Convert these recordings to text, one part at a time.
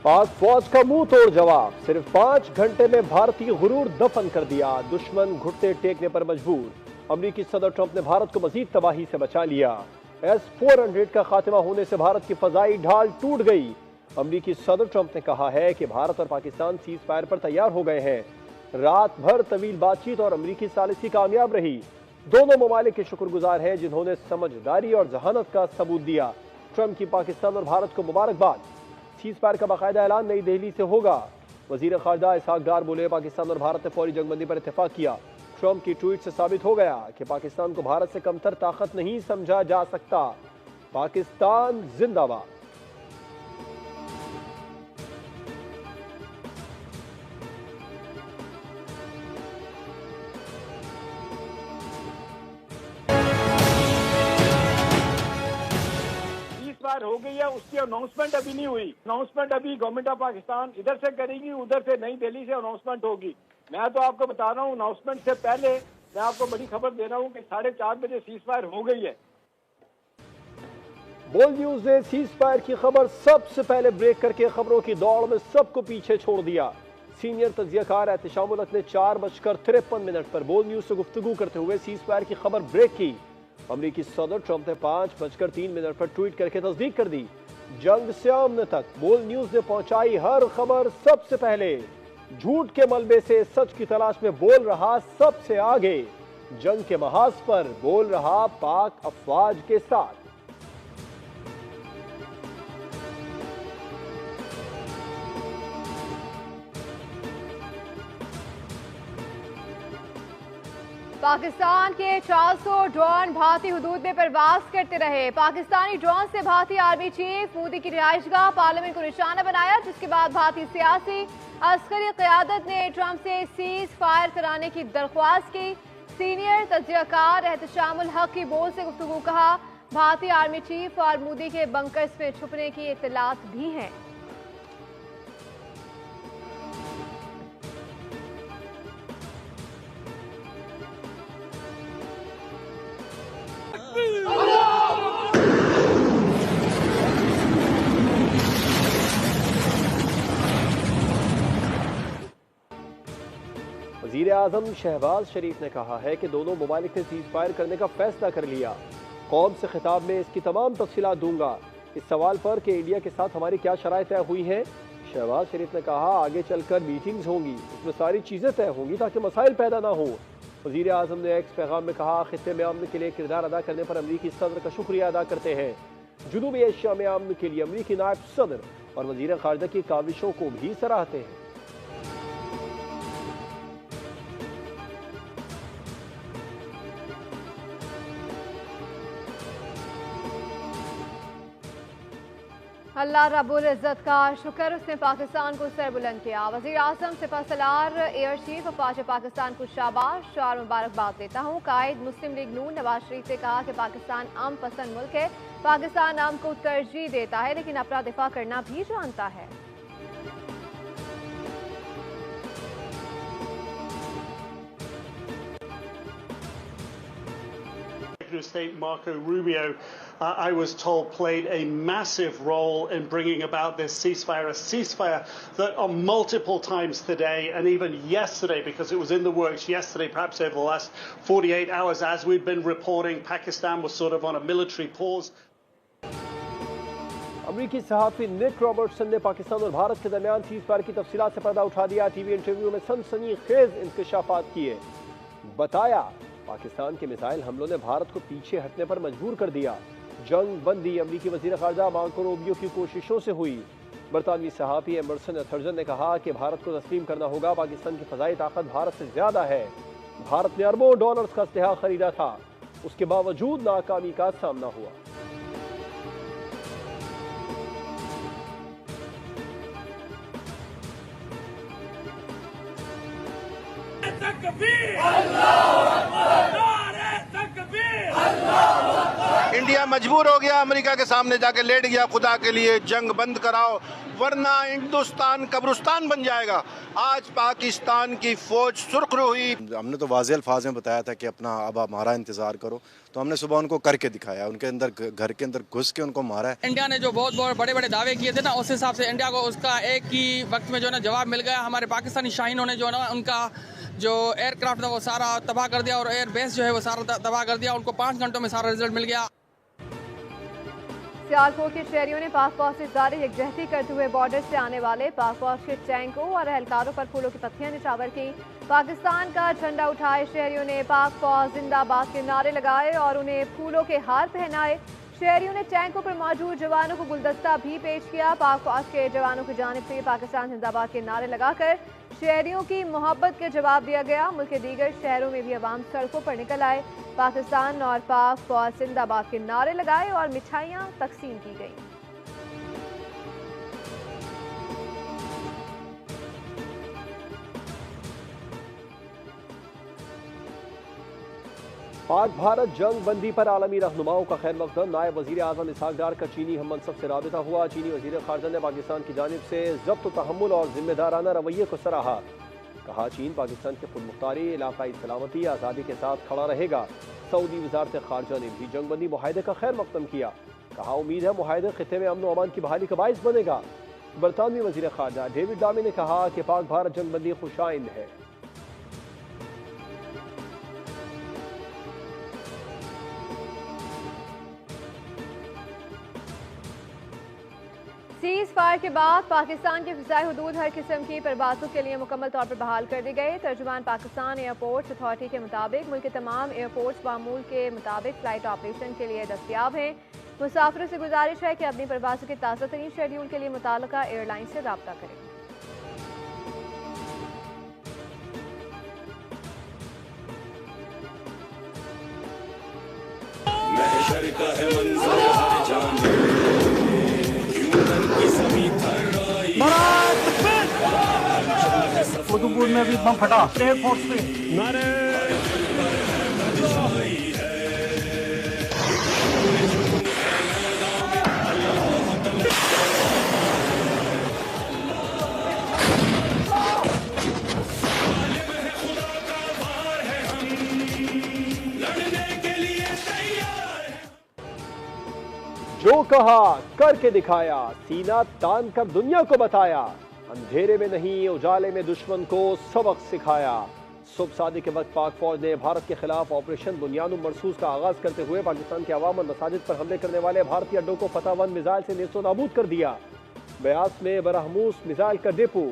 पाक फौज का मुंह तोड़ जवाब, सिर्फ 5 घंटे में भारतीय गुरूर दफन कर दिया, दुश्मन घुटने टेकने पर मजबूर। अमेरिकी सदर ट्रंप ने भारत को मजीद तबाही से बचा लिया। S-400 का खात्मा होने से भारत की फजाई ढाल टूट गई। अमेरिकी सदर ट्रंप ने कहा है कि भारत और पाकिस्तान सीज फायर पर तैयार हो गए हैं। रात भर तवील बातचीत और अमेरिकी सालिसी कामयाब रही। दोनों ममालिक के शुक्रगुजार हैं जिन्होंने समझदारी और जहानत का सबूत दिया। ट्रंप की पाकिस्तान और भारत को मुबारकबाद। सीज फायर का बाकायदा ऐलान नई दिल्ली से होगा। वजीर खारजा इसहाक डार बोले, पाकिस्तान और भारत ने फौरी जंगबंदी पर इत्तेफाक किया। ट्रंप की ट्वीट से साबित हो गया कि पाकिस्तान को भारत से कमतर ताकत नहीं समझा जा सकता। पाकिस्तान जिंदाबाद। हो गई है, उसकी अनाउंसमेंट अभी नहीं हुई। अनाउंसमेंट अभी गवर्नमेंट ऑफ पाकिस्तान इधर से करेगी, उधर से नई दिल्ली से अनाउंसमेंट होगी। मैं तो आपको बता रहा हूँ, अनाउंसमेंट से पहले मैं आपको बड़ी खबर दे रहा हूँ कि 4:30 बजे सीज फायर हो गई है। बोल न्यूज ने सीज फायर की खबर सबसे पहले ब्रेक करके खबरों की दौड़ में सबको पीछे छोड़ दिया। सीनियर तज्जियाकार एहतिशामुल हक ने 4:53 पर बोल न्यूज से गुफ्तगू करते हुए सीज फायर की खबर ब्रेक की। अमेरिकी सदर ट्रंप ने 5:03 पर ट्वीट करके तस्दीक कर दी। जंग से अमन तक बोल न्यूज ने पहुंचाई हर खबर सबसे पहले। झूठ के मलबे से सच की तलाश में बोल रहा सबसे आगे। जंग के महाज पर बोल रहा पाक अफवाज के साथ। पाकिस्तान के 400 ड्रोन भारतीय हुदूद में परवाज करते रहे। पाकिस्तानी ड्रोन से भारतीय आर्मी चीफ मोदी की रिहाइशगाह पार्लियामेंट को निशाना बनाया, जिसके बाद भारतीय सियासी अस्करी क़यादत ने ट्रंप से सीज फायर कराने की दरख्वास्त की। सीनियर तज्जियाकार एहतिशामुल हक की बोल से गुफ्तगू कहा, भारतीय आर्मी चीफ और मोदी के बंकर्स में छुपने की इत्तलात भी हैं। वज़ीर आज़म शहबाज शरीफ ने कहा है कि दोनों ममालिक ने सीज फायर करने का फैसला कर लिया। कौम से खिताब में इसकी तमाम तफसीलात दूंगा। इस सवाल पर कि इंडिया के साथ हमारी क्या शराइत तय हुई हैं, शहबाज शरीफ ने कहा, आगे चलकर मीटिंग्स होंगी, उसमें सारी चीज़ें तय होंगी ताकि मसाइल पैदा ना हो। वज़ीर आज़म ने एक्स पैगाम में कहा, खित्ते में अमन के लिए किरदार अदा करने पर अमरीकी सदर का शुक्रिया अदा करते हैं। जुनूबी एशिया में अमन के लिए अमरीकी नायब सदर और वज़ीर खारजा की काविशों को भी सराहते हैं। अल्लाह रब्बुल इज़्ज़त का शुक्र, उसने पाकिस्तान को सर बुलंद किया। वज़ीर आज़म सिपहसालार एयर चीफ अफवाज पाकिस्तान को शाबाश और मुबारकबाद देता हूँ। कायद मुस्लिम लीग नून नवाज शरीफ ने कहा कि पाकिस्तान अमन पसंद मुल्क है। पाकिस्तान अमन को तरजीह देता है लेकिन अपना दिफा करना भी जानता है। Secretary of State Marco Rubio, I was told, played a massive role in bringing about this ceasefire, a ceasefire that on multiple times today and even yesterday, because it was in the works yesterday, perhaps over the last 48 hours, as we've been reporting, Pakistan was sort of on a military pause. अमरीकी सहाफ़ी निक Robertson ने पाकिस्तान और भारत के दरमियान cease fire की तफसीलात से पर्दा उठा दिया। टीवी इंटरव्यू में सनसनीखेज इंकशाफात किए। बताया, पाकिस्तान के मिसाइल हमलों ने भारत को पीछे हटने पर मजबूर कर दिया। जंग बंदी अमरीकी वज़ीर ख़ारजा मार्को रूबियो की कोशिशों से हुई। बरतानवी सहाफ़ी एमर्सन एथर्जन ने कहा कि भारत को तस्लीम करना होगा, पाकिस्तान की फ़ज़ाई ताकत भारत से ज़्यादा है। भारत ने अरबों डॉलर्स का असलहा खरीदा था, उसके बावजूद नाकामी का सामना हुआ। इंडिया मजबूर हो गया, अमेरिका के सामने जाके लेट गया, खुदा के लिए जंग बंद कराओ वरना हिंदुस्तान कब्रिस्तान बन जाएगा। आज पाकिस्तान की फौज सुर्खरू हुई। हमने तो वाज़ेह अल्फाज में बताया था कि अपना अब हमारा इंतज़ार करो, तो हमने सुबह उनको करके दिखाया, उनके अंदर घर के अंदर घुस के उनको मारा है। इंडिया ने जो बहुत बड़े बड़े दावे किए थे ना, उस हिसाब से इंडिया को उसका एक ही वक्त में जो ना जवाब मिल गया। हमारे पाकिस्तानी शाहीनों ने जो ना उनका जो एयरक्राफ्ट था वो सारा तबाह कर दिया और एयर बेस जो है वो सारा तबाह कर दिया। उनको 5 घंटों में सारा रिजल्ट मिल गया। सियालकोट के शहरियों ने पाक फौज से जारी यकजहती करते हुए बॉर्डर से आने वाले पाक फौज के टैंकों और एहलकारों पर फूलों की पत्तियां निछावर की। पाकिस्तान का झंडा उठाए शहरियों ने पाक फौज जिंदाबाद के नारे लगाए और उन्हें फूलों के हार पहनाए। शहरियों ने टैंकों पर मौजूद जवानों को गुलदस्ता भी पेश किया। पाक फौज के जवानों की जानिब से पाकिस्तान जिंदाबाद के नारे लगाकर शहरियों की मोहब्बत के जवाब दिया गया। मुल्क के दीगर शहरों में भी अवाम सड़कों पर निकल आए, पाकिस्तान और पाक फौज जिंदाबाद के नारे लगाए और मिठाइयाँ तकसीम की गई। पाक भारत जंग बंदी पर आलमी रहनुमाओं का खैर मकदम। नायब वज़ीर आज़म इसहाक डार का चीनी हम मनसब से राबिता हुआ। चीनी वज़ीर ख़ारजा ने पाकिस्तान की जानिब से ज़ब्त तहम्मुल और जिम्मेदाराना रवैये को सराहा। कहा चीन पाकिस्तान की खुद मुख्तारी, इलाकाई सलामती, आज़ादी के साथ खड़ा रहेगा। सऊदी वज़ारत ख़ारजा ने भी जंग बंदी मुआहदे का खैर मकदम किया। कहा उम्मीद है मुआहदे खित्ते में अमन व अमान की बहाली का बाइस बनेगा। बरतानवी वज़ीर ख़ारजा डेविड लामी ने कहा कि पाक भारत जंग बंदी खुशाइंद है। सीज फायर के बाद पाकिस्तान के फ़िज़ाई हुदूद हर किस्म की परवाज़ों के लिए मुकम्मल तौर पर बहाल कर दी गई। तर्जुमान पाकिस्तान एयरपोर्ट्स अथॉरिटी के मुताबिक मुल्क के तमाम एयरपोर्ट्स मामूल के मुताबिक फ़्लाइट ऑपरेशन के लिए दस्तियाब हैं। मुसाफिरों से गुजारिश है कि अपनी परवाज़ों के ताज़ा तरीन शेड्यूल के लिए मुताल्लिका एयरलाइन से रब्ता करें। उधमपुर में अभी बम फटा एयरफोर्स पे। जो कहा करके दिखाया, सीना तान कर दुनिया को बताया, अंधेरे में नहीं उजाले में दुश्मन को सबक सिखाया। सुबह शादी के वक्त पाक फौज ने भारत के खिलाफ ऑपरेशन बुनियादुल मरसूस का आगाज करते हुए पाकिस्तान के अवाम और मसाजिद पर हमले करने वाले भारतीय अड्डों को फतह 1 मिसाइल से नेस्तो नाबूद कर दिया। ब्यास में बरहमूस मिसाइल का डिपो,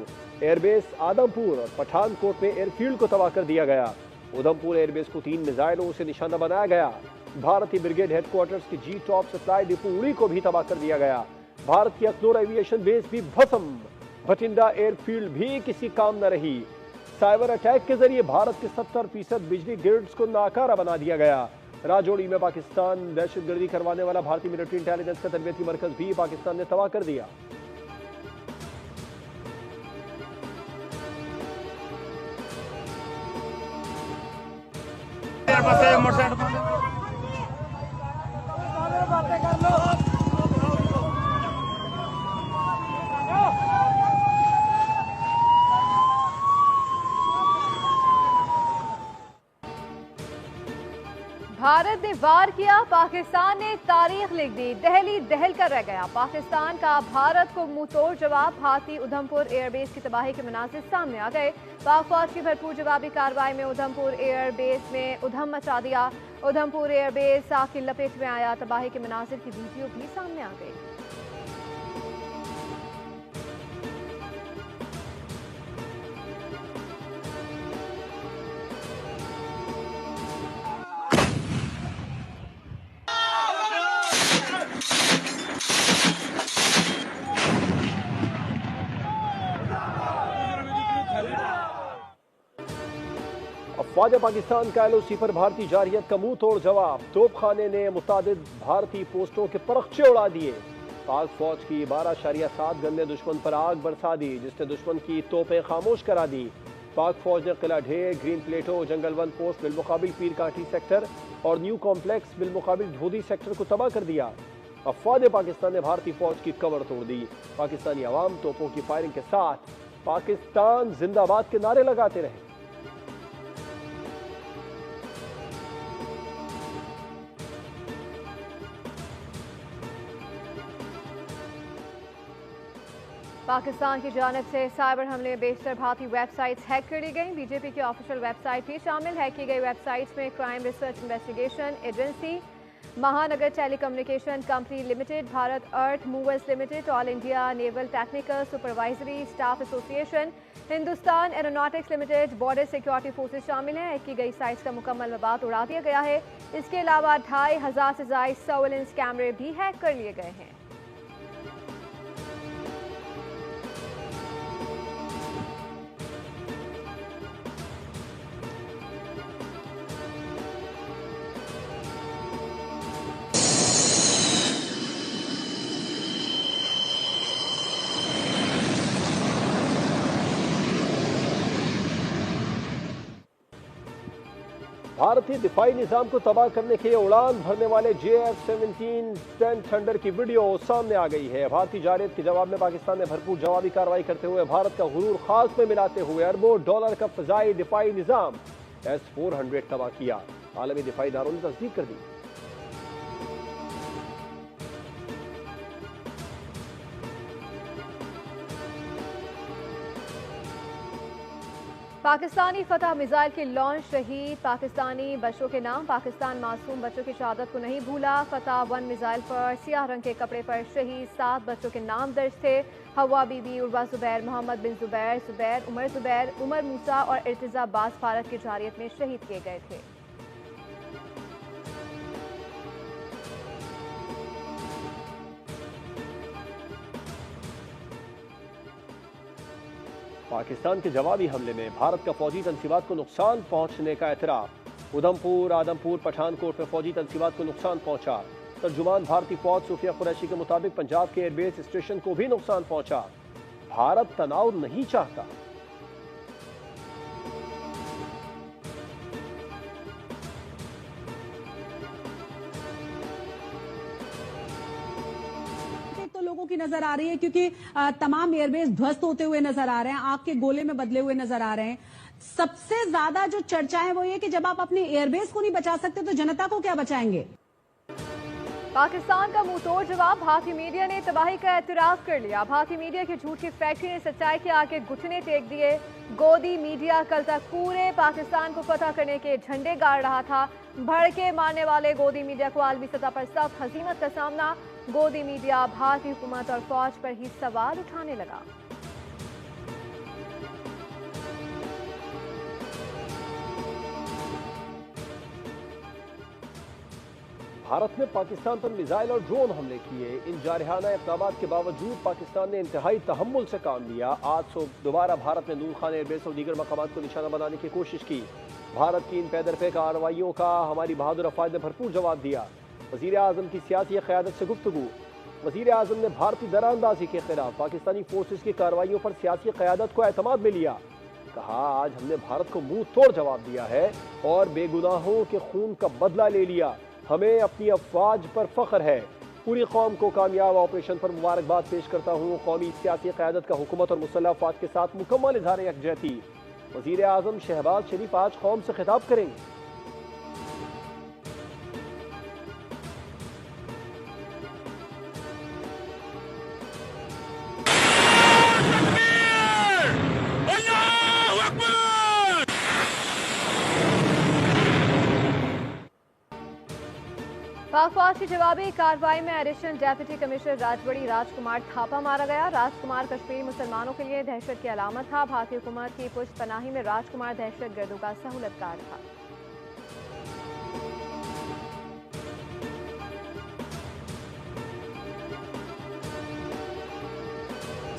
एयरबेस आदमपुर और पठानकोट में एयरफील्ड को तबाह कर दिया गया। उधमपुर एयरबेस को 3 मिसाइलों से निशाना बनाया गया। भारतीय ब्रिगेड हेडक्वार्टर्स की जी टॉप सप्लाई डिपो उड़ी को भी तबाह कर दिया गया। भारत की अखनूर एविएशन बेस भी भस्म, भटिंडा एयरफील्ड भी किसी काम न रही। साइबर अटैक के जरिए भारत के 70% बिजली ग्रिड्स को नाकारा बना दिया गया। राजौरी में पाकिस्तान दहशतगर्दी करवाने वाला भारतीय मिलिट्री इंटेलिजेंस का तरबियती मरकज भी पाकिस्तान ने तबाह कर दिया। भारत ने वार किया, पाकिस्तान ने तारीख लिख दी। दिल्ली दहल कर रह गया। पाकिस्तान का भारत को मुंह तोड़ जवाब। भारतीय उधमपुर एयरबेस की तबाही के मनासिर सामने आ गए। पाक फौज की भरपूर जवाबी कार्रवाई में उधमपुर एयरबेस में उधम मचा दिया। उधमपुर एयरबेस आग की लपेट में आया। तबाही के मनासिर की वीडियो भी सामने आ गई। अफवाज पाकिस्तान का LOC पर भारतीय जारहियत का मुंह तोड़ जवाब। तोपखाने ने मुतादिद भारतीय पोस्टों के परखचे उड़ा दिए। पाक फौज की 12.7 गन ने दुश्मन पर आग बरसा दी, जिसने दुश्मन की तोपें खामोश करा दी। पाक फौज ने किला ढेर, ग्रीन प्लेटो, जंगलबंद पोस्ट बिलमुकाबिल पीर काठी सेक्टर और न्यू कॉम्प्लेक्स बिलमुकाबिल धोदी सेक्टर को तबाह कर दिया। अफवाज पाकिस्तान ने भारतीय फौज की कमर तोड़ दी। पाकिस्तानी अवाम तोपों की फायरिंग के साथ पाकिस्तान जिंदाबाद के नारे लगाते रहे। पाकिस्तान की जानिब से साइबर हमले में बेशतर भारतीय वेबसाइट्स हैक कर ली गई। बीजेपी की ऑफिशियल वेबसाइट भी शामिल। हैक की गई वेबसाइट्स में crime research investigation agency, Mahanagar telecommunication company limited, Bharat earth movers limited, all India naval technical supervisory staff association, Hindustan aeronautics limited, border security forces शामिल हैं। हैक की गई साइट्स का मुकम्मल मबाद उड़ा दिया गया है। इसके अलावा 2500 से ज्यादा सर्वेलेंस कैमरे भी हैक कर लिए गए हैं। भारतीय दिफाई निजाम को तबाह करने के लिए उड़ान भरने वाले JF-17 10 थंडर की वीडियो सामने आ गई है। भारतीय जारत के जवाब में पाकिस्तान ने भरपूर जवाबी कार्रवाई करते हुए भारत का गुरूर खास में मिलाते हुए अरबों डॉलर का फजाई दिफाई निजाम S-400 तबाह किया। आलमी दिफाई इदारों ने तस्दीक कर दी। पाकिस्तानी फतह मिसाइल की लॉन्च शहीद पाकिस्तानी बच्चों के नाम। पाकिस्तान मासूम बच्चों की शहादत को नहीं भूला। फतह 1 मिसाइल पर सियाह रंग के कपड़े पर शहीद 7 बच्चों के नाम दर्ज थे। हवा बीबी, उर्वा जुबैर, मोहम्मद बिन जुबैर, उमर मूसा और इर्तिजा बास भारत की जारियत में शहीद किए गए थे। पाकिस्तान के जवाबी हमले में भारत का फौजी तनसीबात को नुकसान पहुंचने का एतराफ। उधमपुर, आदमपुर, पठानकोट में फौजी तनसीबात को नुकसान पहुंचा। तर्जुमान भारतीय फौज सूफिया कुरैशी के मुताबिक पंजाब के एयरबेस स्टेशन को भी नुकसान पहुंचा। भारत तनाव नहीं चाहता। तो लोगों की नजर आ रही है क्योंकि तमाम एयरबेस ध्वस्त होते हुए नजर आ रहे हैं, आग के गोले में बदले हुए नजर आ रहे हैं। सबसे ज्यादा जो चर्चा है वो ये कि जब आप अपने एयरबेस को नहीं बचा सकते तो जनता को क्या बचाएंगे। पाकिस्तान का मुंहतोड़ जवाब। भारतीय मीडिया ने तबाही का एतराफ कर लिया। भारतीय मीडिया की झूठ की फैक्ट्री ने सच्चाई के आगे घुटने टेक दिए। गोदी मीडिया कल तक पूरे पाकिस्तान को फतह करने के झंडे गाड़ रहा था। भड़के मारने वाले गोदी मीडिया को आलमी सतह पर सख्त हजीमत का सामना। गोदी मीडिया भारतीय हुकूमत और फौज पर ही सवाल उठाने लगा। भारत ने पाकिस्तान पर मिसाइल और ड्रोन हमले किए। इन जारहाना इक़दाम के बावजूद पाकिस्तान ने इंतहाई तहम्मुल से काम लिया। आज सुबह दोबारा भारत ने नूर खान एयरबेस और दीगर मकामात को निशाना बनाने की कोशिश की। भारत की इन पैदरपे कार्रवाइयों का हमारी बहादुर अफवाज ने भरपूर जवाब दिया। वज़ीर आज़म की सियासी क़यादत से गुफ्तगू। वज़ीर आज़म ने भारतीय दरानंदाजी के खिलाफ पाकिस्तानी फोर्सेज की कार्रवाइयों पर सियासी क़यादत को एतमाद में लिया। कहा, आज हमने भारत को मुंह तोड़ जवाब दिया है और बेगुनाहों के खून का बदला ले लिया। हमें अपनी अफवाज पर फख्र है। पूरी कौम को कामयाब ऑपरेशन पर मुबारकबाद पेश करता हूँ। कौमी सियासी क़यादत का हुकूमत और मुसल्लह अफवाज के साथ मुकम्मल इज़हार यकजहती। वज़ीर आज़म शहबाज शरीफ आज कौम से खिताब करेंगे। पाक फौज की जवाबी कार्रवाई में एडिशनल डेप्यूटी कमिश्नर राजबड़ी राजकुमार थापा मारा गया। राजकुमार कश्मीरी मुसलमानों के लिए दहशत की अलामत था। भारतीय हुकूमत की पुष्ट पनाही में राजकुमार दहशत गर्दों का सहूलतकार था।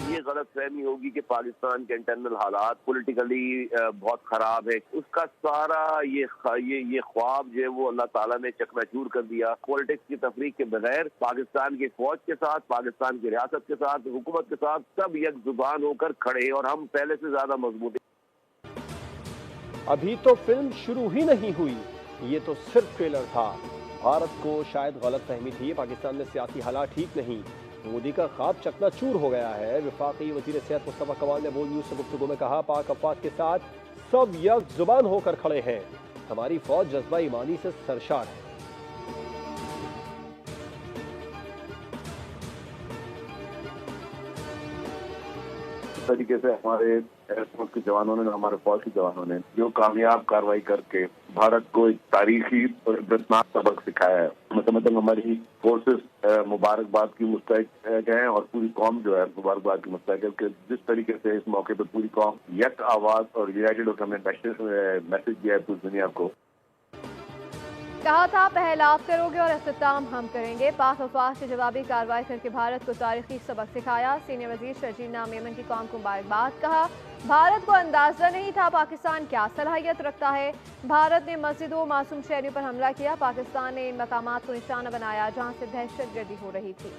ये गलत फहमी होगी कि पाकिस्तान के इंटरनल हालात पॉलिटिकली बहुत खराब है। उसका सारा ये ख्वाब जो है वो अल्लाह ताला ने चकनाचूर कर दिया। पॉलिटिक्स की तफरीक के बगैर पाकिस्तान की फौज के साथ, पाकिस्तान की रियासत के साथ, हुकूमत के साथ सब एक जुबान होकर खड़े और हम पहले से ज्यादा मजबूत हैं। अभी तो फिल्म शुरू ही नहीं हुई, ये तो सिर्फ ट्रेलर था। भारत को शायद गलतफहमी थी, पाकिस्तान में सियासी हालात ठीक नहीं, मोदी का ख्वाब चकनाचूर हो गया है। वफाकी वजीर सेहत मुस्तफा कमाल ने बोल न्यूज से गुफ्तगू में कहा, पाक अफवाज के साथ सब यक जुबान होकर खड़े हैं, हमारी फौज जज्बा ईमानी से सरशार है। तरीके से हमारे एयरफोर्स के जवानों ने, हमारे फौज के जवानों ने जो कामयाब कार्रवाई करके भारत को एक तारीखी और इबरतनाक सबक सिखाया है। मतलब हमारी फोर्सेस मुबारकबाद की मुस्तहिक हैं और पूरी कौम जो है मुबारकबाद की मुस्तहिक है कि जिस तरीके से इस मौके पर पूरी कौम यक आवाज और यूनाइटेड होकर हमने मैसेज दिया है पूरी दुनिया को। कहा था पहला आप करोगे और इख्तिताम हम करेंगे। पाक अफवाज से जवाबी कार्रवाई करके भारत को तारीखी सबक सिखाया। सीनियर वजीर शर्जील नाम यमन की कौम को मुबारकबाद। कहा भारत को अंदाजा नहीं था पाकिस्तान क्या सलाहियत रखता है। भारत ने मस्जिदों मासूम शहरियों पर हमला किया। पाकिस्तान ने इन मकामात को निशाना बनाया जहां से दहशतगर्दी हो रही थी।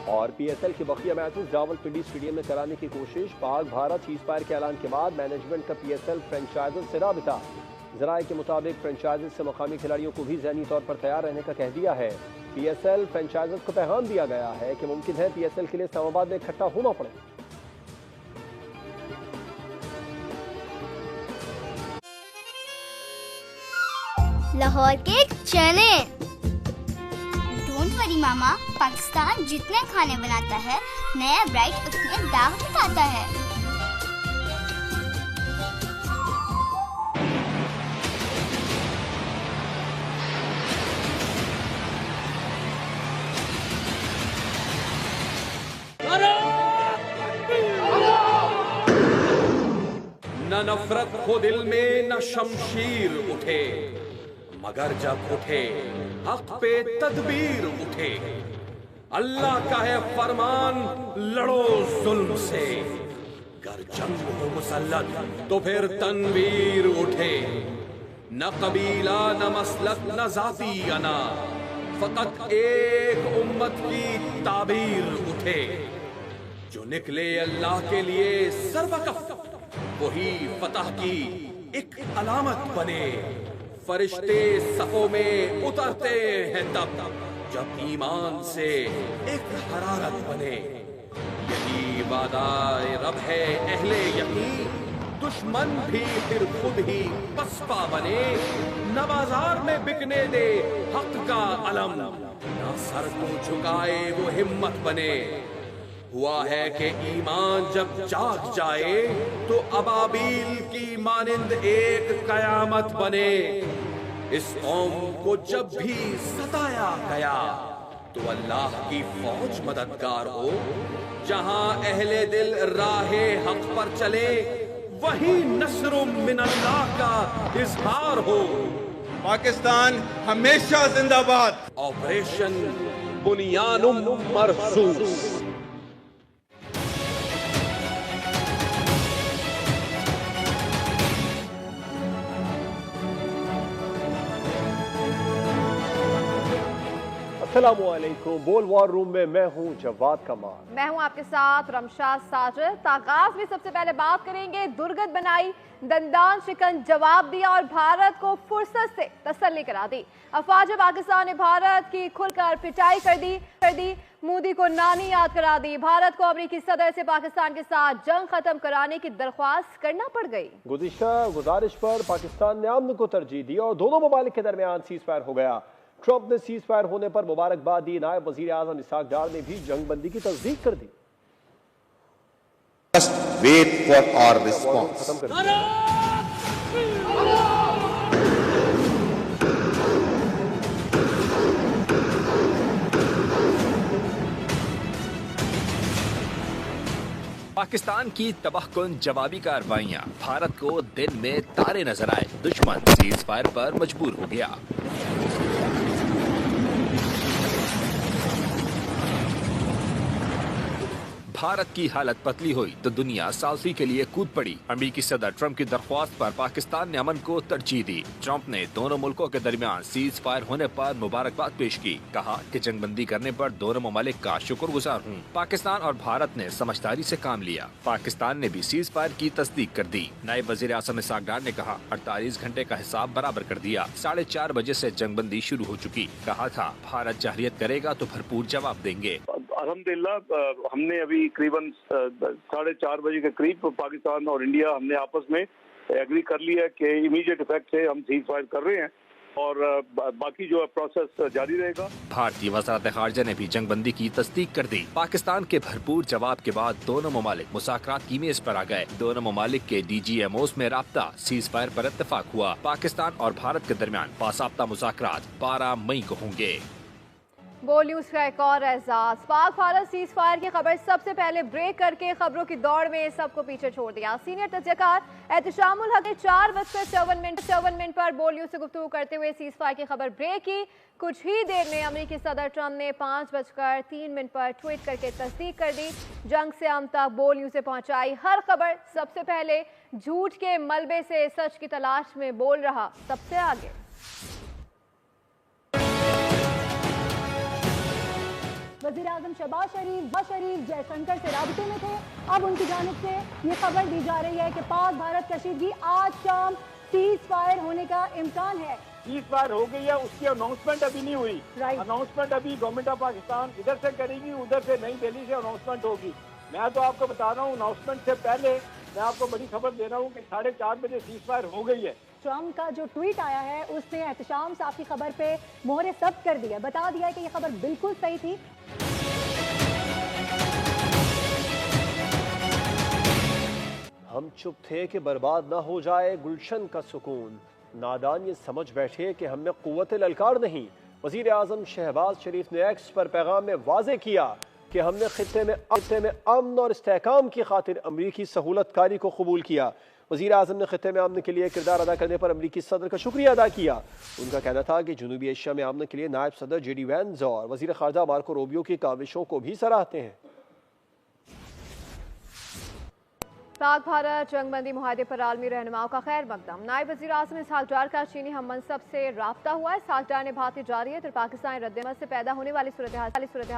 और पीएसएल के बकिया मैचेस रावलपिंडी स्टेडियम में कराने की कोशिश। पाक भारत सीज़फायर के ऐलान के बाद मैनेजमेंट का पीएसएल फ्रेंचाइजर से राबिता। जराये के मुताबिक फ्रेंचाइजर से मुकामी खिलाड़ियों को भी ज़हनी तौर पर तैयार रहने का कह दिया है। पीएसएल फ्रेंचाइजर को पैगाम दिया गया है कि मुमकिन है पीएसएल के लिए इस्लामाबाद में इकट्ठा होना पड़े। लाहौर के चने। डोंट वरी मामा, पाकिस्तान जितने खाने बनाता है नया ब्राइट उसमें दाग दिखाता है। न नफरत हो दिल में न शमशीर उठे, मगर जब उठे हक पे तदबीर उठे। अल्लाह का है फरमान लड़ो जुल्म से, गर जंग हो मुसल्लत तो फिर तनवीर उठे। न कबीला न मसलक न जाती अना, फकत एक उम्मत की ताबीर उठे। जो निकले अल्लाह के लिए सरबकफ, वही फतह की एक अलामत बने। फरिश्ते सफों में उतरते हैं तब जब ईमान से एक हरारत बने। यही वादाए रब है अहले यकीन, दुश्मन भी फिर खुद ही पसपा बने। न बाजार में बिकने दे हक का अलम, न सर को झुकाए वो हिम्मत बने। हुआ है कि ईमान जब जाग जाए तो अबाबील की मानिंद एक कयामत बने। इस कौम को जब भी सताया गया तो अल्लाह की फौज मददगार हो। जहां अहले दिल राहे हक पर चले, वही नस्र मिन अल्लाह का इजहार हो। पाकिस्तान हमेशा जिंदाबाद। ऑपरेशन बुनियानुम मरसूस। अस्सलामुअलैकुम। बोल वॉर रूम में मैं हूं जवाद कमाल। मैं हूं आपके साथ रमशाद साजिद। आगाज में सबसे पहले बात करेंगे दुर्गत बनाई, दंदान शिकन जवाब दिया और भारत को फुर्सत से तसल्ली करा दी। अफवाज पाकिस्तान ने भारत की खुलकर पिटाई कर दी। मोदी को नानी याद करा दी। भारत को अमेरिकी सदर से पाकिस्तान के साथ जंग खत्म कराने की दरख्वास्त करना पड़ गई। गुज़िश्ता गुजारिश पर पाकिस्तान ने अमन को तरजीह दी और दोनों ममालिक के दरमियान सीज फायर हो गया। ट्रंप ने सीज फायर होने पर मुबारकबाद दी। नायब वजीर आजम इसहाक डार ने भी जंगबंदी की तस्दीक कर दी। Wait for our response. Pakistan की तबाहकुन जवाबी कार्रवाइयां, भारत को दिन में तारे नजर आए। दुश्मन सीज फायर पर मजबूर हो गया। भारत की हालत पतली हुई तो दुनिया साउथी के लिए कूद पड़ी। अमेरिकी सदर ट्रंप की दरख्वास्त पर पाकिस्तान ने अमन को तरजीह दी। ट्रंप ने दोनों मुल्कों के दरमियान सीज फायर होने पर मुबारकबाद पेश की। कहा कि जंगबंदी करने पर दोनों ममालिक का शुक्रगुजार हूँ। पाकिस्तान और भारत ने समझदारी से काम लिया। पाकिस्तान ने भी सीज फायर की तस्दीक कर दी। नायब वज़ीर आज़म इसहाक डार ने कहा 48 घंटे का हिसाब बराबर कर दिया। 4:30 बजे से जंगबंदी शुरू हो चुकी। कहा था भारत जहरियत करेगा तो भरपूर जवाब देंगे। अल्हम्दुलिल्लाह हमने अभी करीबन 4:30 बजे के करीब पाकिस्तान और इंडिया हमने आपस में एग्री कर लिया कि इमीडिएट इफेक्ट से हम सीज फायर कर रहे हैं और बाकी जो प्रोसेस जारी रहेगा। भारतीय वज़ारत ख़ारिजा ने भी जंगबंदी की तस्दीक कर दी। पाकिस्तान के भरपूर जवाब के बाद दोनों ममालिक मुज़ाकरात की मेज पर आ गए। दोनों ममालिक के DGMOs में राब्ता सीज फायर पर इत्तेफाक हुआ। पाकिस्तान और भारत के दरमियान बासाब्ता मुज़ाकरात 12 मई को होंगे। बोल न्यूज का एक और एहसास। पाक भारत सीज फायर की खबर सबसे पहले ब्रेक करके खबरों की दौड़ में सबको पीछे छोड़ दिया। सीनियर तजकार एहतशामुल हक ने 4:54 पर बोल न्यूज से गुफ्तगू करते हुए सीज फायर की खबर ब्रेक की। कुछ ही देर में अमेरिकी सदर ट्रंप ने 5:03 पर ट्वीट करके तस्दीक कर दी। जंग से हम तक बोल न्यूज से पहुंचाई हर खबर सबसे पहले झूठ के मलबे से सच की तलाश में बोल रहा सबसे आगे। वज़ीर आज़म शहबाज शरीफ जयशंकर से राबते में थे। अब उनकी जानिब से ये खबर दी जा रही है कि पाक भारत कशीदगी आज शाम सीज फायर होने का इम्कान है। सीज फायर हो गई है, उसकी अनाउंसमेंट अभी नहीं हुई। अनाउंसमेंट अभी गवर्नमेंट ऑफ पाकिस्तान इधर से करेगी, उधर से नई दिल्ली से अनाउंसमेंट होगी। मैं तो आपको बता रहा हूँ अनाउंसमेंट से पहले मैं आपको बड़ी खबर दे रहा हूँ कि 4:30 बजे सीज फायर हो गई है। ट्रंप का जो ट्वीट आया है उसने एहतशाम साहब की खबर पे मोहरे सब कर दिया, बता दिया कि ये खबर बिल्कुल सही थी। हम चुप थे कि बर्बाद ना हो जाए गुलशन का सुकून। नादान ये समझ बैठे कि हमने कुव्वत ललकार नहीं। वज़ीर आज़म शहबाज शरीफ ने एक्स पर पैगाम में वाज़े किया कि हमने खित्ते में अमन और इस्तेहकाम की खातिर अमरीकी सहूलतकारी को कबूल किया। वज़ीर आज़म ने खित्ते में अमन के लिए किरदार अदा करने पर अमरीकी सदर का शुक्रिया अदा किया। उनका कहना था कि जनूबी एशिया में अमन के लिए नायब सदर JD वैंस और वज़ीर ख़ारजा मार्को रूबियो की काविशों को भी सराहते हैं। पाक भारत जंगबंदी मुआहदे पर आलमी रहनुमाओं का खैर मकदम। नायब वज़ीर आज़म इसहाक डार का चीनी हम मनसब से राब्ता हुआ। इसहाक डार ने भारतीय जारियत और पाकिस्तानी रद्दमल से पैदा होने वाली सूरत हाल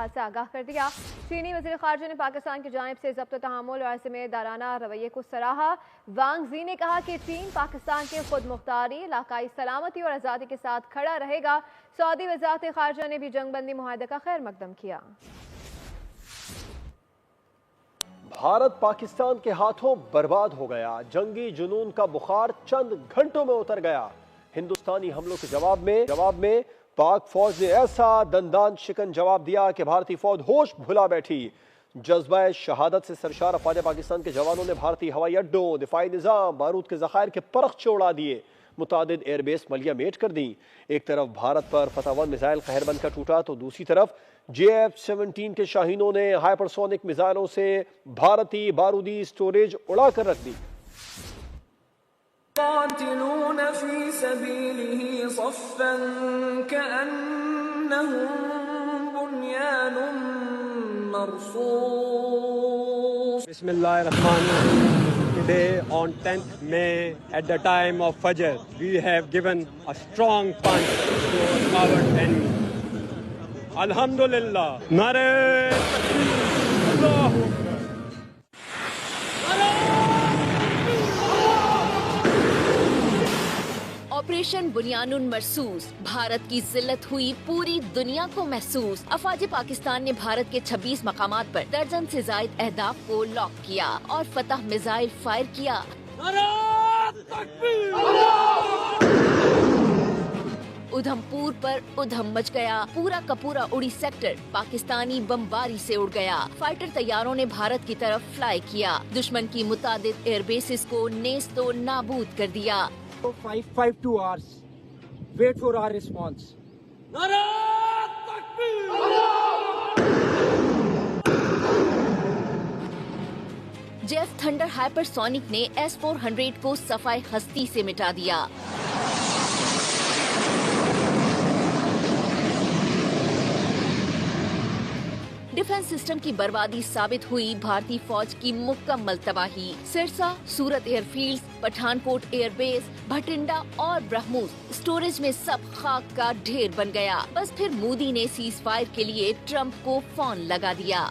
से आगाह कर दिया। चीनी वज़ीर ख़ारजा ने पाकिस्तान की जानिब से ज़ब्त तहामुल और ज़िम्मेदाराना रवैये को सराहा। वांग जी ने कहा कि चीन पाकिस्तान के खुद मुख्तारी, इलाकाई सलामती और आज़ादी के साथ खड़ा रहेगा। सऊदी वज़ारत ख़ारजा ने भी जंगबंदी मुआहदे का खैर मकदम किया। भारत पाकिस्तान के हाथों बर्बाद हो गया। जंगी जुनून का बुखार चंद घंटों में उतर गया। हिंदुस्तानी हमलों के जवाब में पाक फौज ने ऐसा दंदान शिकन जवाब दिया कि भारतीय फौज होश भुला बैठी। जज्बा शहादत से सरशार अफवाज पाकिस्तान के जवानों ने भारतीय हवाई अड्डों, दिफाई निज़ाम, बारूद के ज़खायर के परख उड़ा दिए। मुतादिद एयरबेस मलिया मेट कर दी। एक तरफ भारत पर फतह 1 मिसाइल कहरबंद का टूटा तो दूसरी तरफ JF-17 के शाहीनों ने हाइपरसोनिक मिसाइलों से भारतीय बारूदी स्टोरेज उड़ा कर रख दी। Today on 10th May at the time of Fajr, we have given a strong punch to our coward enemy. Alhamdulillah. Nare Takbir. Operation Bunyanum Marsoos, Bharat की जिल्लत हुई पूरी दुनिया को महसूस। अफवाज पाकिस्तान ने भारत के 26 मकामात पर दर्जन से जायद अहदाफ को लॉक किया और फतह मिसाइल फायर किया। उधमपुर पर उधम मच गया। पूरा का पूरा उड़ी सेक्टर पाकिस्तानी बमबारी से उड़ गया। फाइटर तैयारों ने भारत की तरफ फ्लाई किया। दुश्मन की मुतादिद एयरबेसिस को नेस्तो नाबूद कर दिया। 552 hours. Wait for our response. Jeff thunder hypersonic ने S-400 को सफाई हस्ती से मिटा दिया। डिफेंस सिस्टम की बर्बादी साबित हुई भारतीय फौज की मुकम्मल तबाही। सिरसा, सूरत एयरफील्ड, पठानकोट एयरबेस, भटिंडा और ब्रह्मोस स्टोरेज में सब खाक का ढेर बन गया। बस फिर मोदी ने सीज फायर के लिए ट्रंप को फोन लगा दिया।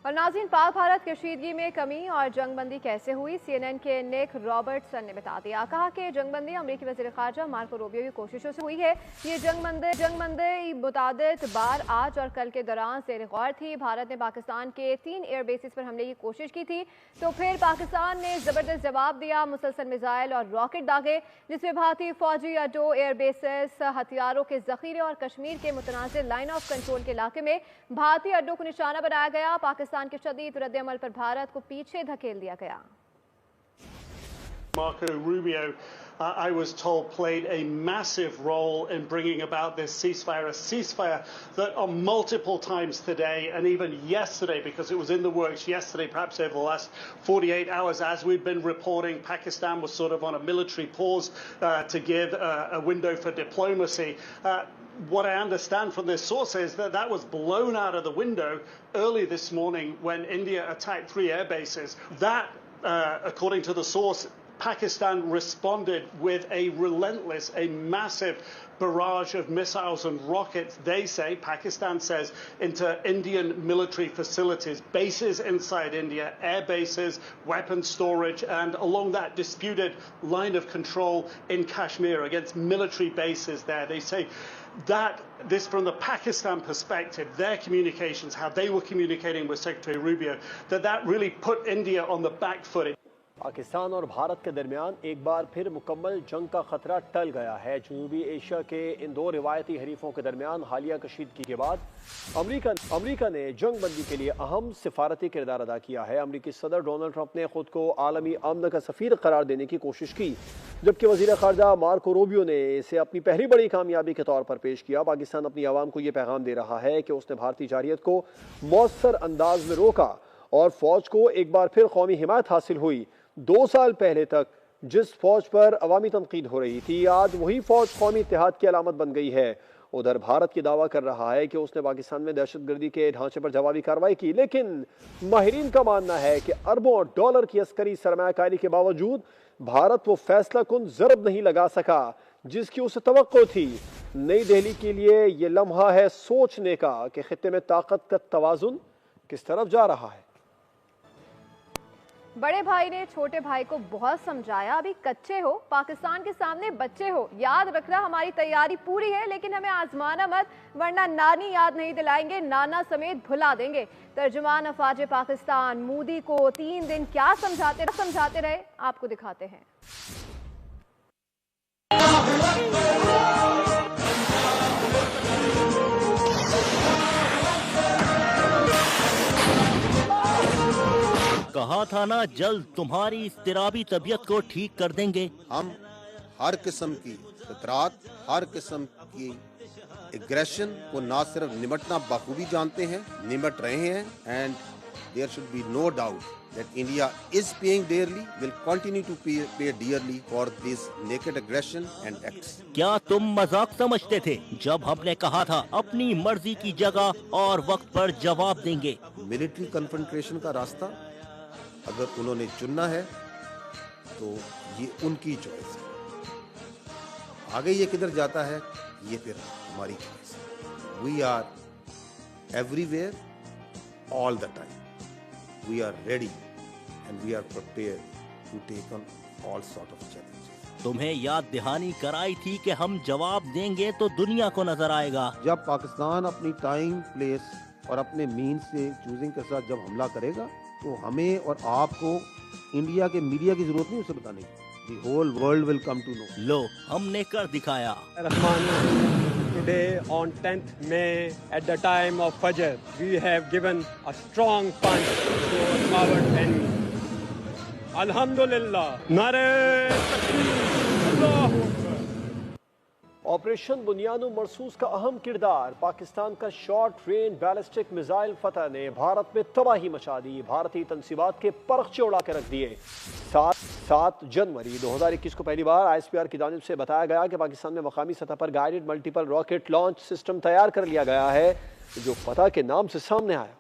और नाज़रीन, पाक भारत कशीदगी में कमी और जंगबंदी कैसे हुई, CNN के निक रॉबर्टसन ने बता दिया। कहा कि जंगबंदी अमरीकी वज़ीर ख़ारजा मार्को रूबियो की कोशिशों से हुई है। ये जंगबंदी मुतादिद बार आज और कल के दौरान ज़ेर गौर थी। भारत ने पाकिस्तान के 3 एयर बेसिस पर हमले की कोशिश की थी, तो फिर पाकिस्तान ने ज़बरदस्त जवाब दिया, मुसलसल मिसाइल और रॉकेट दागे, जिसमें भारतीय फौजी अड्डों, एयर बेसिस, हथियारों के जखीरे और कश्मीर के मुतनाज़िर लाइन ऑफ कंट्रोल के इलाके में भारतीय अड्डों को निशाना बनाया गया। पाकिस्तान के शदीद रद्द-ए-अमल पर भारत को पीछे धकेल दिया गया। Marco Rubio, I was told, played a massive role in bringing about this ceasefire, a ceasefire that on multiple times today and even yesterday, because it was in the works yesterday, perhaps over the last 48 hours, as we've been reporting, Pakistan was sort of on a military pause to give a window for diplomacy. What I understand from this source is that that was blown out of the window early this morning when India attacked 3 air bases. That, according to the source, Pakistan responded with a relentless, a massive barrage of missiles and rockets, they say, Pakistan says, into Indian military facilities, bases inside India, air bases, weapon storage, and along that disputed line of control in Kashmir against military bases there. They say that this, from the Pakistan perspective, their communications, how they were communicating with Secretary Rubio, that really put India on the back foot. Pakistan और भारत के दरमियान एक बार फिर मुकम्मल जंग का खतरा टल गया है। जनूबी एशिया के इन 2 रिवायती हरीफों के दरमियान हालिया कशीदगी के बाद अमरीका ने जंग बंदी के लिए अहम सिफारती किरदार अदा किया है। अमरीकी सदर डोनाल्ड ट्रंप ने खुद को आलमी अमन का सफ़ीर करार देने की कोशिश की, जबकि वज़ीर ख़ारजा मार्को रूबियो ने इसे अपनी पहली बड़ी कामयाबी के तौर पर पेश किया। पाकिस्तान अपनी आवाम को ये पैगाम दे रहा है कि उसने भारतीय जारियत को मौसर अंदाज में रोका और फौज को एक बार फिर कौमी हिमायत हासिल हुई। 2 साल पहले तक जिस फौज पर अवामी तनकीद हो रही थी, आज वही फौज कौमी इत्तेहाद की अलामत बन गई है। उधर भारत की दावा कर रहा है कि उसने पाकिस्तान में दहशतगर्दी के ढांचे पर जवाबी कार्रवाई की, लेकिन माहिरीन का मानना है कि अरबों डॉलर की अस्करी सरमायाकारी के बावजूद भारत वो फैसला कुन ज़रब नहीं लगा सका जिसकी उसे तवक्को थी। नई दिल्ली के लिए ये लम्हा है सोचने का कि खित्ते में ताकत का तवाजुन किस तरफ जा रहा है। बड़े भाई ने छोटे भाई को बहुत समझाया, अभी कच्चे हो, पाकिस्तान के सामने बच्चे हो, याद रखना हमारी तैयारी पूरी है, लेकिन हमें आजमाना मत, वरना नानी याद नहीं दिलाएंगे, नाना समेत भुला देंगे। तर्जुमान अफवाज पाकिस्तान मोदी को 3 दिन क्या समझाते रहे, आपको दिखाते हैं। कहा था ना जल्द तुम्हारी इस्तिराबी तबीयत को ठीक कर देंगे। हम हर किस्म की खतरात, हर किस्म की एग्रेशन को ना सिर्फ निमटना बखूबी जानते हैं, निमट रहे हैं, and there should be no doubt that India is paying dearly, will continue to pay dearly for this naked aggression and acts. क्या तुम मजाक समझते थे जब हमने कहा था अपनी मर्जी की जगह और वक्त पर जवाब देंगे? मिलिट्री कन्फ्रंटेशन का रास्ता अगर उन्होंने चुनना है तो ये उनकी चॉइस है। आगे ये किधर जाता है ये फिर हमारी चॉइस है। We are everywhere all the time. We are ready and we are prepared to take on all sort of challenges. तुम्हें याद दहानी कराई थी कि हम जवाब देंगे तो दुनिया को नजर आएगा। जब पाकिस्तान अपनी टाइम, प्लेस और अपने मीन्स से चूजिंग के साथ जब हमला करेगा तो हमें और आपको इंडिया के मीडिया की जरूरत नहीं उसे बताने की। The whole world will come to know. लो हमने कर दिखाया। Today on 10th May at the time of Fajr, we have given a strong punch to our coward enemy. Alhamdulillah. Nare Takbir. Operation Bunyanum Marsoos का अहम किरदार पाकिस्तान का शॉर्ट रेंज बैलिस्टिक मिसाइल फतह ने भारत में तबाही मचा दी। भारतीय तंसीबात के परखचे उड़ा के रख दिए। 7 जनवरी 2021 को पहली बार ISPR की जानिब से बताया गया कि पाकिस्तान में मकामी सतह पर guided multiple rocket launch system तैयार कर लिया गया है। जो फतह के नाम से सामने आया।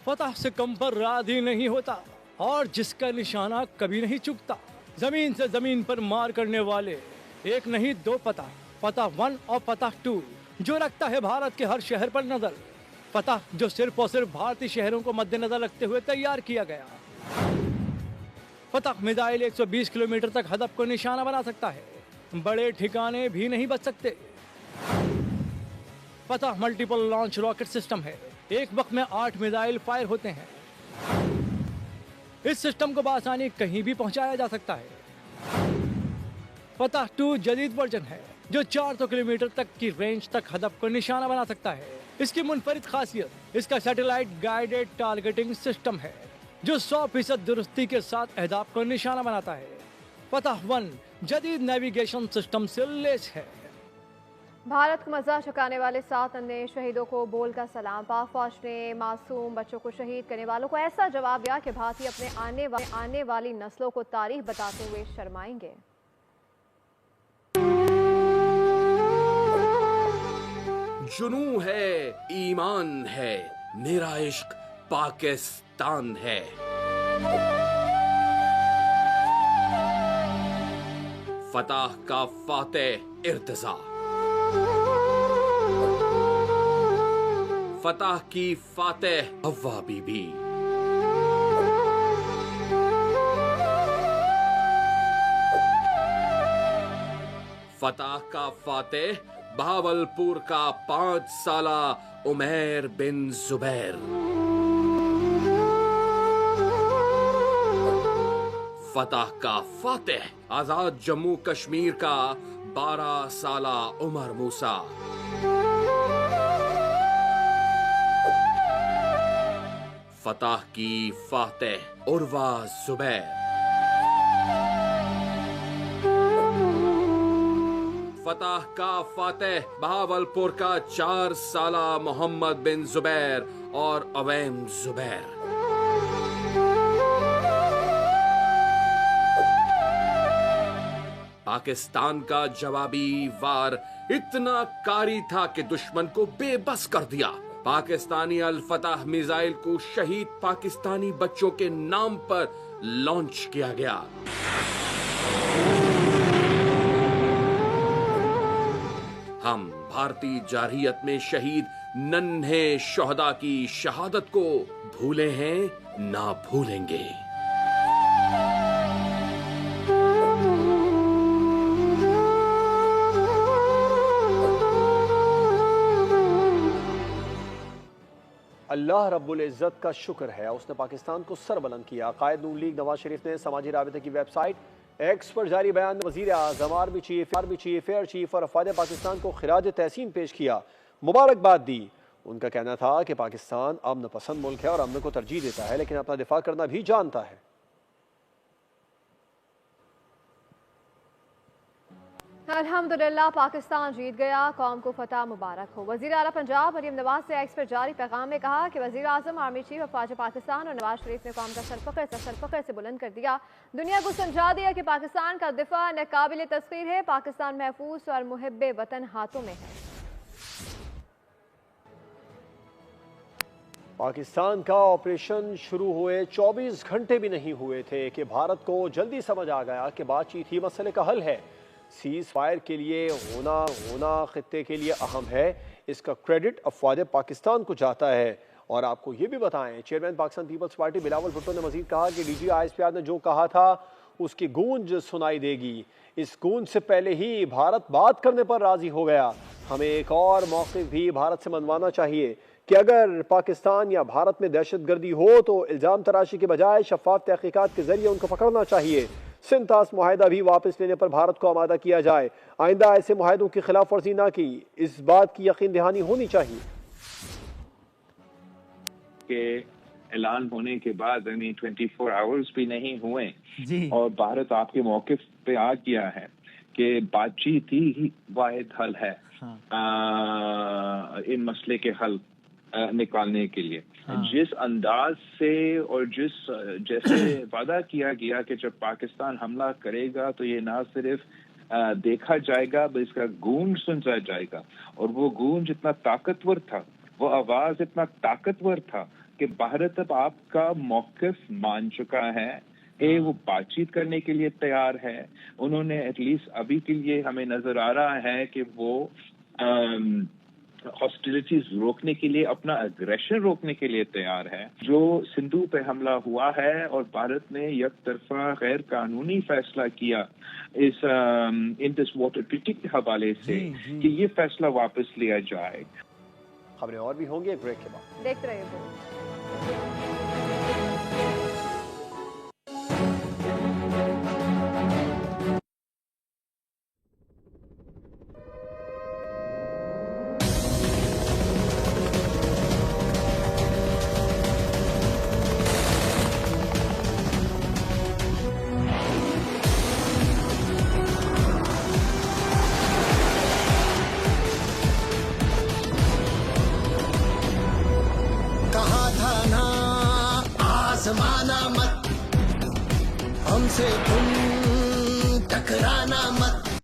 फतह से कम पर राजी नहीं होता और जिसका निशाना कभी नहीं चुकता। जमीन से जमीन पर मार करने वाले एक नहीं दो फतह, फतह 1 और फतह 2, जो रखता है भारत के हर शहर पर नजर। फतह जो सिर्फ और सिर्फ भारतीय शहरों को मद्देनजर रखते हुए तैयार किया गया। फतह मिसाइल 120 किलोमीटर तक हदफ को निशाना बना सकता है, बड़े ठिकाने भी नहीं बच सकते। फतह मल्टीपल लॉन्च रॉकेट सिस्टम है, एक वक्त में 8 मिसाइल फायर होते हैं। इस सिस्टम को बआसानी कहीं भी पहुंचाया जा सकता है। फतह 2 जदीद वर्जन है जो 400 किलोमीटर तक की रेंज तक हदफ को निशाना बना सकता है। इसकी मुनफरिद खासियत इसका सैटेलाइट गाइडेड टारगेटिंग सिस्टम है जो 100% दुरुस्ती के साथ अहदाफ को निशाना बनाता है। फतह 1 जदीद नेविगेशन सिस्टम से लैस है। भारत को मज़ा चुकाने वाले 7 अन्य शहीदों को बोल का सलाम। पाक फौज ने मासूम बच्चों को शहीद करने वालों को ऐसा जवाब दिया कि भारतीय अपने आने वाली नस्लों को तारीख बताते हुए शर्माएंगे। जुनू है, ईमान है, मेरा इश्क पाकिस्तान है। फतह का फातेह इर्तिजा, फतह की फातेह हव्वा बीबी। फतह का फातेह बहावलपुर का 5 साला उमैर बिन जुबैर। फतह का फातेह आजाद जम्मू कश्मीर का 12 साला उमर मूसा। फतह की फातेह उर्वा जुबैर। फतह का फातेह बहावलपुर का 4 साला मोहम्मद बिन जुबैर और अवैम जुबैर। पाकिस्तान का जवाबी वार इतना कारी था कि दुश्मन को बेबस कर दिया। पाकिस्तानी अल फतह मिसाइल को शहीद पाकिस्तानी बच्चों के नाम पर लॉन्च किया गया। हम भारतीय जारहियत में शहीद नन्हे शोहदा की शहादत को भूले हैं ना भूलेंगे। अल्लाह रब्बुल इज़्ज़त का शुक्र है उसने पाकिस्तान को सरबुलंद किया। कायद नून लीग नवाज शरीफ ने समाजी राबिते की वेबसाइट एक्स पर जारी बयान में वज़ीर आज़म, आर्मी चीफ, एयर चीफ और अफ़वाद पाकिस्तान को खिराज तहसीन पेश किया, मुबारकबाद दी। उनका कहना था कि पाकिस्तान अमन पसंद मुल्क है और अमन को तरजीह देता है, लेकिन अपना दिफा करना भी जानता है। अल्हम्दुलिल्लाह पाकिस्तान जीत गया, कौम को फतह मुबारक हो। वज़ीर आला पंजाब मरियम नवाज ने एक्स पर जारी पैगाम में कहा कि वज़ीर आज़म, आर्मी चीफ, अफ़वाज पाकिस्तान और नवाज शरीफ ने कौम का सरफ़ख़र से बुलंद कर दिया। दुनिया को समझा दिया कि पाकिस्तान का दिफा नाकाबिल तस्ख़ीर है, पाकिस्तान महफूज और मुहिब्बे वतन हाथों में है। पाकिस्तान का ऑपरेशन शुरू हुए 24 घंटे भी नहीं हुए थे कि भारत को जल्दी समझ आ गया कि बातचीत ही मसले का हल है। सीज फायर के लिए होना खित्ते के लिए अहम है, इसका क्रेडिट अफ़वाद पाकिस्तान को जाता है। और आपको ये भी बताएं, chairman Pakistan Peoples Party Bilawal Bhutto ने मजीद कहा कि DG ISPR ने जो कहा था उसकी गूंज सुनाई देगी। इस गूंज से पहले ही भारत बात करने पर राजी हो गया। हमें एक और मौक़िफ़ भी भारत से मनवाना चाहिए कि अगर पाकिस्तान या भारत में दहशतगर्दी हो तो इल्ज़ाम तराशी के बजाय शफाफ तहकीकात के जरिए उनको पकड़ना चाहिए। सिंतास मुआहिदा भी वापस लेने पर भारत को आमादा किया जाए, आइंदा ऐसे मुआहिदों की खिलाफ वर्जी न की, इस बात की यकीन दहानी होनी चाहिए। के ऐलान होने के बाद 24 आवर्स भी नहीं हुए और भारत आपके मौक़िफ़ पे आ गया है कि बातचीत ही वाहिद हल है इन मसले के हल निकालने के लिए। जिस अंदाज से और जैसे वादा किया गया कि जब पाकिस्तान हमला करेगा तो ये ना सिर्फ देखा जाएगा, इसका गूंज सुना जाएगा। और वो गूंज इतना ताकतवर था, वो आवाज इतना ताकतवर था कि भारत अब आपका मौकिफ मान चुका है। वो बातचीत करने के लिए तैयार है। उन्होंने एटलीस्ट अभी के लिए हमें नजर आ रहा है कि वो हॉस्टिलिटीज रोकने के लिए, अपना अग्रेशन रोकने के लिए तैयार है। जो सिंधु पे हमला हुआ है और भारत ने एक तरफा गैर कानूनी फैसला किया इस इंडस वाटर ट्रीटी के हवाले से कि ये फैसला वापस लिया जाए। खबरें और भी होंगी एक ब्रेक के बाद, देखते रहिए। हमसे तुम टकराना मत।